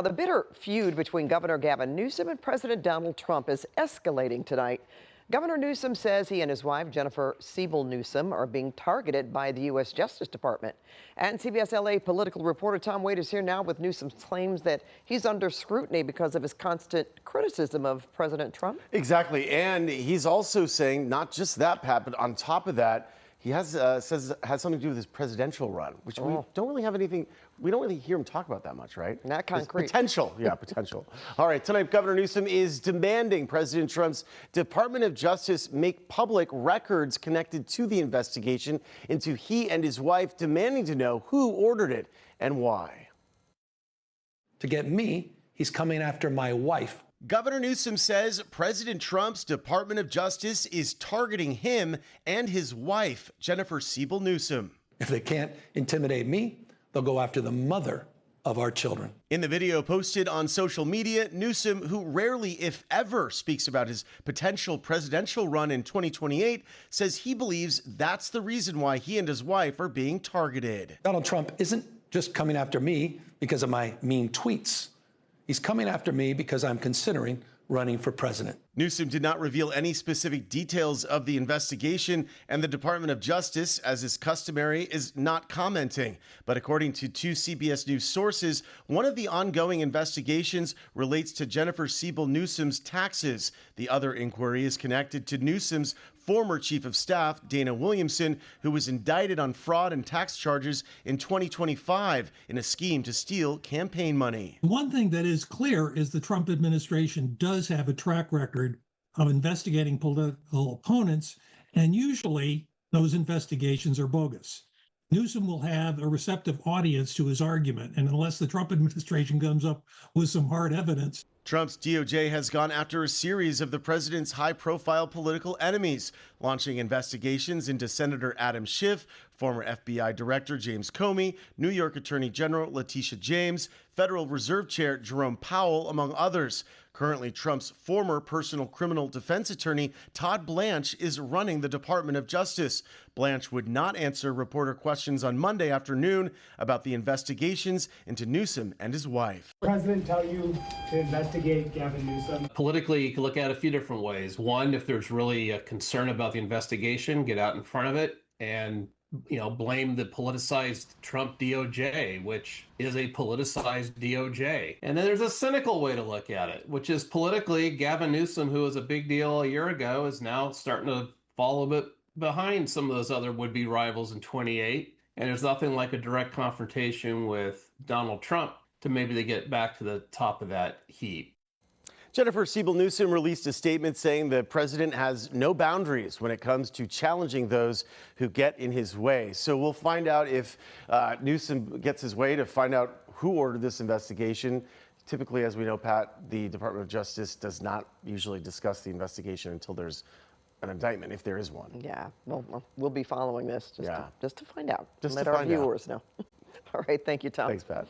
The bitter feud between Governor Gavin Newsom and President Donald Trump is escalating tonight. Governor Newsom says he and his wife, Jennifer Siebel Newsom, are being targeted by the U.S. Justice Department. And CBS LA political reporter Tom Wade is here now with Newsom's claims that he's under scrutiny because of his constant criticism of President Trump. Exactly. And he's also saying not just that, Pat, but on top of that, he has something to do with his presidential run, which we don't really have anything. We don't really hear him talk about that much, right? Not concrete. Potential. Yeah, potential. All right. Tonight, Governor Newsom is demanding President Trump's Department of Justice make public records connected to the investigation into he and his wife, demanding to know who ordered it and why. To get me, he's coming after my wife. Governor Newsom says President Trump's Department of Justice is targeting him and his wife, Jennifer Siebel Newsom. If they can't intimidate me, they'll go after the mother of our children. In the video posted on social media, Newsom, who rarely, if ever, speaks about his potential presidential run in 2028, says he believes that's the reason why he and his wife are being targeted. Donald Trump isn't just coming after me because of my mean tweets. He's coming after me because I'm considering running for president. Newsom did not reveal any specific details of the investigation, and the Department of Justice, as is customary, is not commenting. But according to two CBS News sources, one of the ongoing investigations relates to Jennifer Siebel Newsom's taxes. The other inquiry is connected to Newsom's former chief of staff, Dana Williamson, who was indicted on fraud and tax charges in 2025 in a scheme to steal campaign money. One thing that is clear is the Trump administration does have a track record of investigating political opponents, and usually those investigations are bogus. Newsom will have a receptive audience to his argument, and unless the Trump administration comes up with some hard evidence. Trump's DOJ has gone after a series of the president's high-profile political enemies, launching investigations into Senator Adam Schiff, former FBI Director James Comey, New York Attorney General Letitia James, Federal Reserve Chair Jerome Powell, among others. Currently, Trump's former personal criminal defense attorney, Todd Blanche, is running the Department of Justice. Blanche would not answer reporter questions on Monday afternoon about the investigations into Newsom and his wife. President tell you to investigate Gavin Newsom? Politically, you can look at it a few different ways. One, if there's really a concern about the investigation, get out in front of it and blame the politicized Trump DOJ, which is a politicized DOJ. And then there's a cynical way to look at it, which is politically, Gavin Newsom, who was a big deal a year ago, is now starting to fall a bit behind some of those other would-be rivals in 28. And there's nothing like a direct confrontation with Donald Trump to maybe they get back to the top of that heap. Jennifer Siebel Newsom released a statement saying the president has no boundaries when it comes to challenging those who get in his way. So we'll find out if Newsom gets his way, to find out who ordered this investigation. Typically, as we know, Pat, the Department of Justice does not usually discuss the investigation until there's an indictment, if there is one. Yeah, well, we'll be following this just to find out. Just let to our find out. viewers know. All right, thank you, Tom. Thanks, Pat.